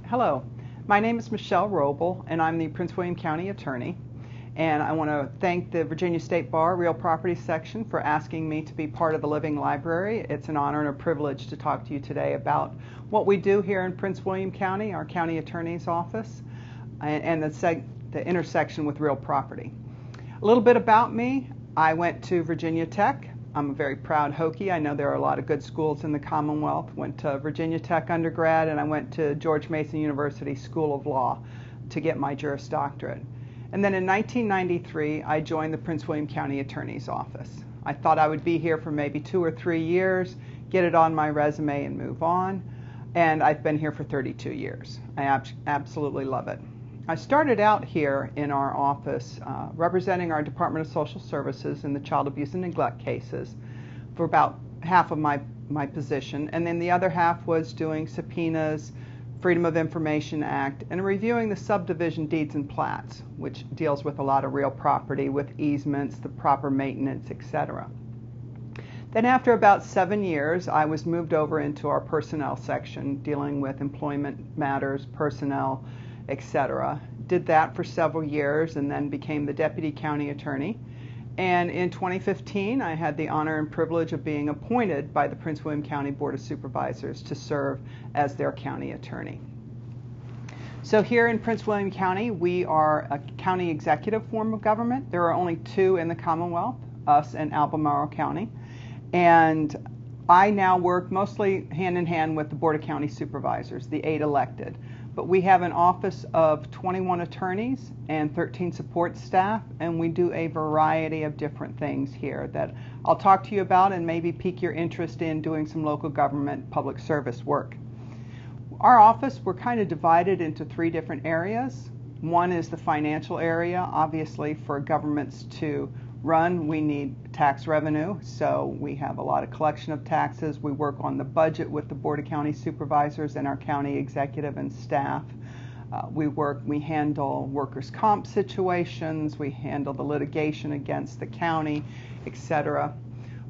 Hello, my name is Michelle Robl, and I'm the Prince William County Attorney. And I want to thank the Virginia State Bar Real Property Section for asking me to be part of the Living Library. It's an honor and a privilege to talk to you today about what we do here in Prince William County, our County Attorney's Office, and the intersection with real property. A little bit about me. I went to Virginia Tech. I'm a very proud Hokie. I know there are a lot of good schools in the Commonwealth. Went to Virginia Tech undergrad, and I went to George Mason University School of Law to get my Juris Doctorate. And then in 1993, I joined the Prince William County Attorney's Office. I thought I would be here for maybe 2 or 3 years, get it on my resume and move on. And I've been here for 32 years. I absolutely love it. I started out here in our office representing our Department of Social Services in the child abuse and neglect cases for about half of my position, and then the other half was doing subpoenas, Freedom of Information Act, and reviewing the subdivision deeds and plats, which deals with a lot of real property with easements, the proper maintenance, etc. Then after about 7 years, I was moved over into our personnel section dealing with employment matters, personnel, etc. Did that for several years and then became the Deputy County Attorney. And in 2015, I had the honor and privilege of being appointed by the Prince William County Board of Supervisors to serve as their county attorney. So here in Prince William County, we are a county executive form of government. There are only 2 in the Commonwealth, us and Albemarle County. And I now work mostly hand in hand with the Board of County Supervisors, the 8 elected. But we have an office of 21 attorneys and 13 support staff, and we do a variety of different things here that I'll talk to you about and maybe pique your interest in doing some local government public service work. Our office, we're kind of divided into 3 different areas. One is the financial area. Obviously, for governments to run, we need tax revenue, so we have a lot of collection of taxes. We work on the budget with the Board of County Supervisors and our county executive and staff. We handle workers' comp situations, we handle the litigation against the county, etc.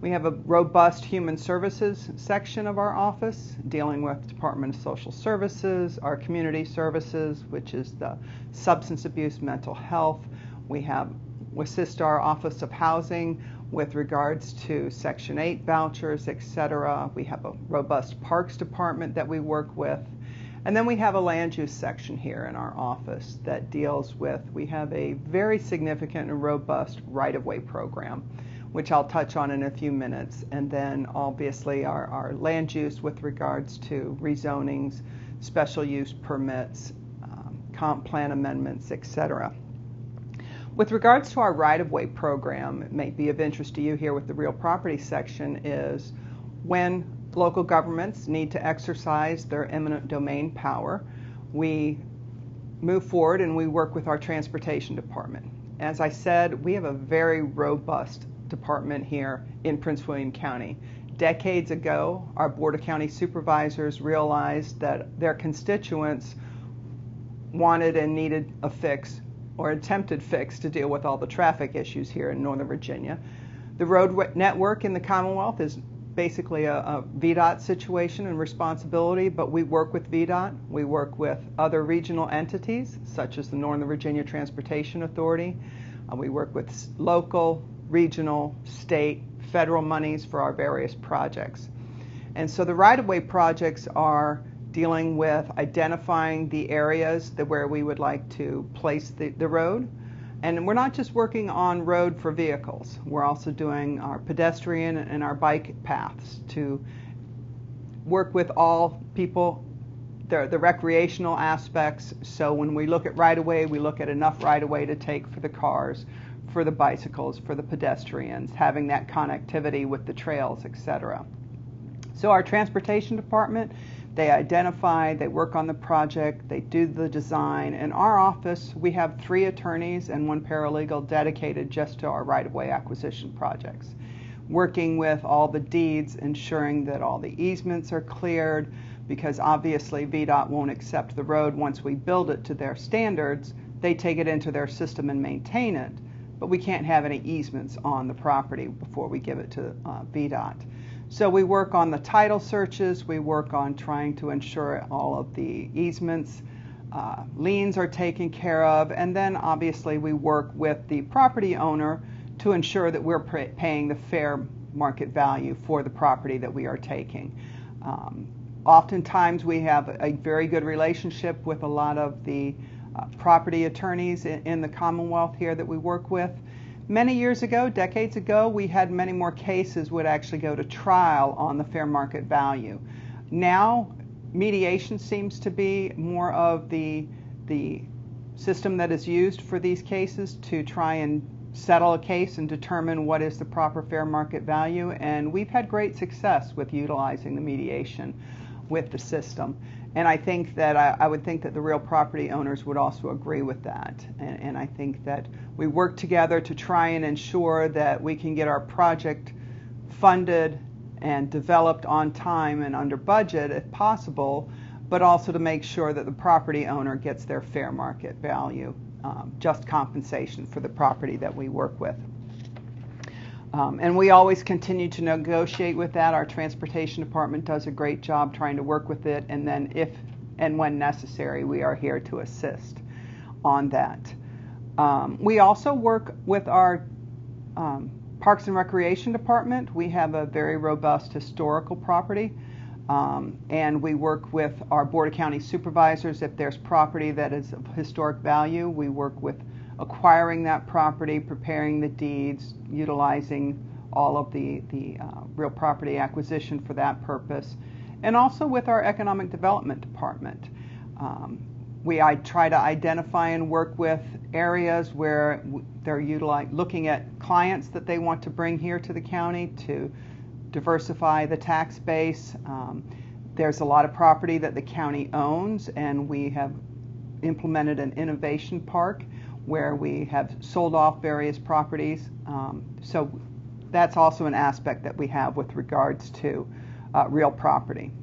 We have a robust human services section of our office dealing with Department of Social Services, our community services, which is the substance abuse, mental health. We assist our Office of Housing with regards to Section 8 vouchers, etc. We have a robust Parks Department that we work with. And then we have a land use section here in our office that deals with, we have a very significant and robust right-of-way program, which I'll touch on in a few minutes. And then obviously our land use with regards to rezonings, special use permits, comp plan amendments, etc. With regards to our right-of-way program, it may be of interest to you here with the real property section, is when local governments need to exercise their eminent domain power, we move forward and we work with our transportation department. As I said, we have a very robust department here in Prince William County. Decades ago, our Board of County Supervisors realized that their constituents wanted and needed a fix or attempted fix to deal with all the traffic issues here in Northern Virginia. The road network in the Commonwealth is basically a VDOT situation and responsibility, but we work with VDOT. We work with other regional entities, such as the Northern Virginia Transportation Authority. We work with local, regional, state, federal monies for our various projects. And so the right-of-way projects are dealing with identifying the areas where we would like to place the road. And we're not just working on road for vehicles. We're also doing our pedestrian and our bike paths to work with all people, the recreational aspects. So when we look at right-of-way, we look at enough right-of-way to take for the cars, for the bicycles, for the pedestrians, having that connectivity with the trails, etc. So our transportation department, they identify, they work on the project, they do the design. In our office, we have 3 attorneys and 1 paralegal dedicated just to our right-of-way acquisition projects, working with all the deeds, ensuring that all the easements are cleared, because obviously VDOT won't accept the road once we build it to their standards. They take it into their system and maintain it, but we can't have any easements on the property before we give it to VDOT. So we work on the title searches, we work on trying to ensure all of the easements, liens are taken care of, and then obviously we work with the property owner to ensure that we're paying the fair market value for the property that we are taking. Oftentimes we have a very good relationship with a lot of the property attorneys in the Commonwealth here that we work with. Many years ago, decades ago, we had many more cases would actually go to trial on the fair market value. Now, mediation seems to be more of the system that is used for these cases to try and settle a case and determine what is the proper fair market value, and we've had great success with utilizing the mediation with the system. And I think that I would think that the real property owners would also agree with that. And I think that we work together to try and ensure that we can get our project funded and developed on time and under budget if possible, but also to make sure that the property owner gets their fair market value, just compensation for the property that we work with. And we always continue to negotiate with that. Our transportation department does a great job trying to work with it, and then if and when necessary, we are here to assist on that. We also work with our Parks and Recreation Department. We have a very robust historical property, and we work with our Board of County Supervisors. If there's property that is of historic value, we work with acquiring that property, preparing the deeds, utilizing all of the real property acquisition for that purpose, and also with our Economic Development Department. I try to identify and work with areas where they're looking at clients that they want to bring here to the county to diversify the tax base. There's a lot of property that the county owns, and we have implemented an innovation park where we have sold off various properties. So that's also an aspect that we have with regards to real property.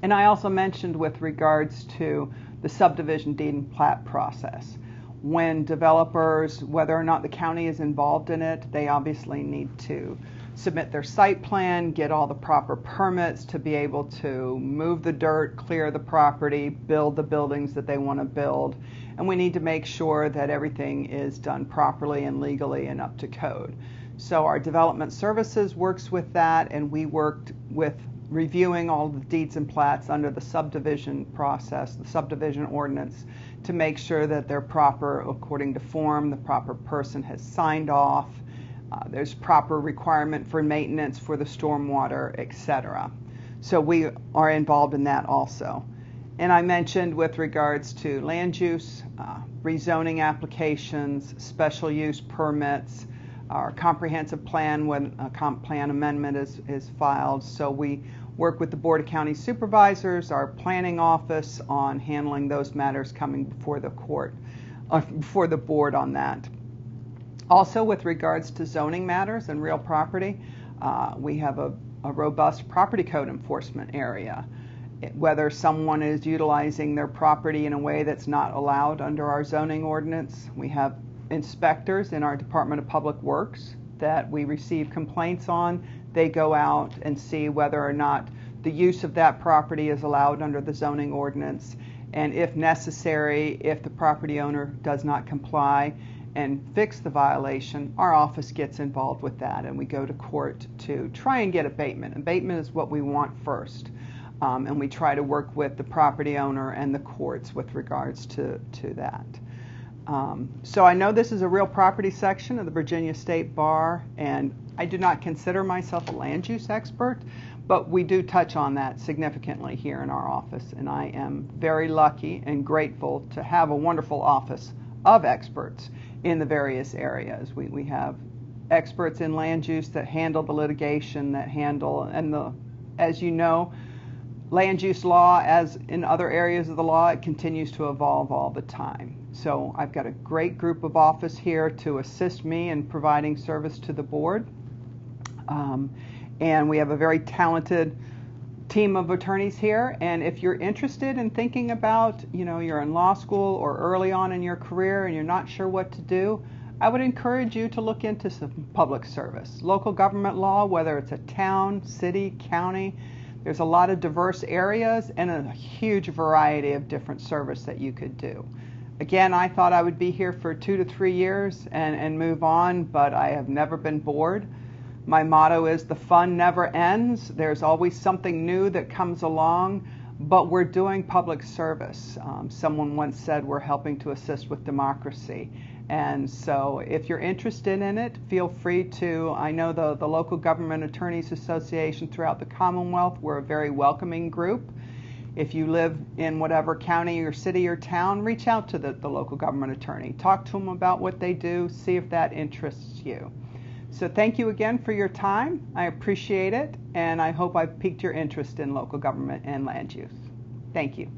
And I also mentioned with regards to the subdivision deed and plat process. When developers, whether or not the county is involved in it, they obviously need to submit their site plan, get all the proper permits to be able to move the dirt, clear the property, build the buildings that they want to build. And we need to make sure that everything is done properly and legally and up to code. So our development services works with that, and we worked with reviewing all the deeds and plats under the subdivision process, the subdivision ordinance, to make sure that they're proper according to form, the proper person has signed off, there's proper requirement for maintenance for the stormwater, etc. So we are involved in that also. And I mentioned with regards to land use, rezoning applications, special use permits, our comprehensive plan when a comp plan amendment is filed. So we work with the Board of County Supervisors, our planning office, on handling those matters coming before the court, before the board on that. Also with regards to zoning matters and real property, we have a robust property code enforcement area. Whether someone is utilizing their property in a way that's not allowed under our zoning ordinance, we have inspectors in our Department of Public Works that we receive complaints on. They go out and see whether or not the use of that property is allowed under the zoning ordinance, and if necessary, if the property owner does not comply and fix the violation, our office gets involved with that, and we go to court to try and get abatement. Abatement is what we want first, and we try to work with the property owner and the courts with regards to that. So I know this is a real property section of the Virginia State Bar, and I do not consider myself a land use expert, but we do touch on that significantly here in our office, and I am very lucky and grateful to have a wonderful office of experts in the various areas. We have experts in land use that handle the litigation, that handle, and as you know, land use law, as in other areas of the law, it continues to evolve all the time. So I've got a great group of office here to assist me in providing service to the board. And we have a very talented team of attorneys here. And if you're interested in thinking about, you're in law school or early on in your career and you're not sure what to do, I would encourage you to look into some public service. Local government law, whether it's a town, city, county, there's a lot of diverse areas and a huge variety of different service that you could do. Again, I thought I would be here for 2 to 3 years and move on, but I have never been bored. My motto is the fun never ends. There's always something new that comes along, but we're doing public service. Someone once said we're helping to assist with democracy. And so if you're interested in it, feel free to, I know the Local Government Attorneys Association throughout the Commonwealth, we're a very welcoming group. If you live in whatever county or city or town, reach out to the local government attorney. Talk to them about what they do, see if that interests you. So thank you again for your time. I appreciate it, and I hope I've piqued your interest in local government and land use. Thank you.